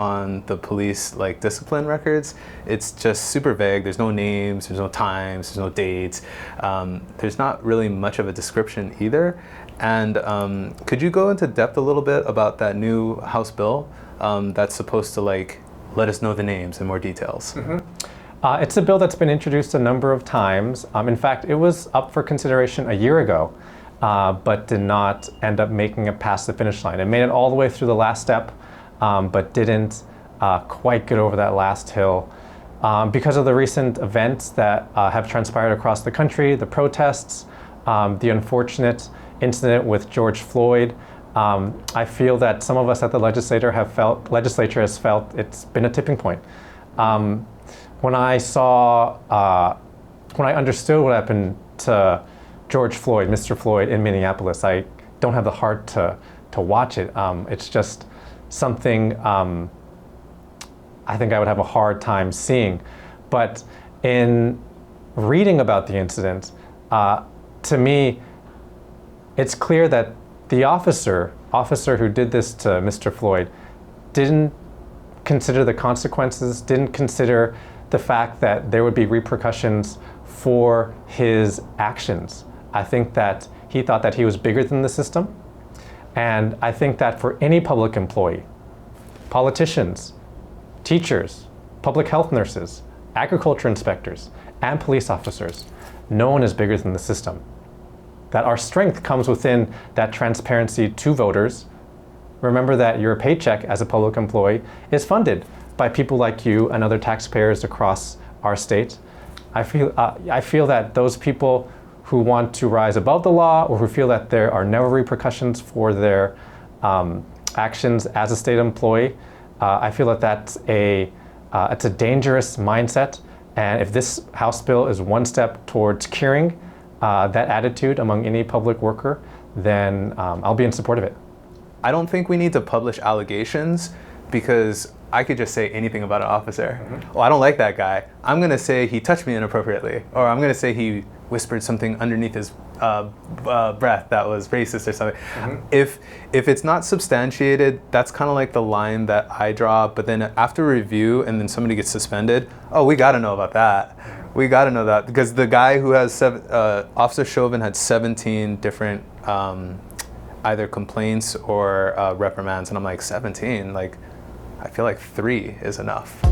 on the police like discipline records, it's just super vague. There's no names, there's no times, there's no dates. There's not really much of a description either. And could you go into depth a little bit about that new House bill that's supposed to like let us know the names and more details? It's a bill that's been introduced a number of times. In fact, it was up for consideration a year ago, but did not end up making it past the finish line. It made it all the way through the last step, but didn't quite get over that last hill. Because of the recent events that have transpired across the country, the protests, the unfortunate incident with George Floyd, I feel that some of us at the legislature has felt it's been a tipping point. When I understood what happened to George Floyd, Mr. Floyd in Minneapolis, I don't have the heart to watch it. It's just something I think I would have a hard time seeing. But in reading about the incident, to me, it's clear that the officer who did this to Mr. Floyd didn't consider the consequences, didn't consider the fact that there would be repercussions for his actions. I think that he thought that he was bigger than the system. And I think that for any public employee, politicians, teachers, public health nurses, agriculture inspectors, and police officers, no one is bigger than the system. That our strength comes within that transparency to voters. Remember that your paycheck as a public employee is funded by people like you and other taxpayers across our state. I feel that those people who want to rise above the law or who feel that there are never repercussions for their actions as a state employee, I feel that it's a dangerous mindset. And if this House bill is one step towards curing that attitude among any public worker, then I'll be in support of it. I don't think we need to publish allegations because I could just say anything about an officer. Oh, I don't like that guy. I'm going to say he touched me inappropriately, or I'm going to say he whispered something underneath his breath that was racist or something. If it's not substantiated, that's kind of like the line that I draw. But then after review and then somebody gets suspended, oh, we got to know about that. We got to know that because the guy who has Officer Chauvin had 17 different either complaints or reprimands, and I'm like 17. Like, I feel like 3 is enough.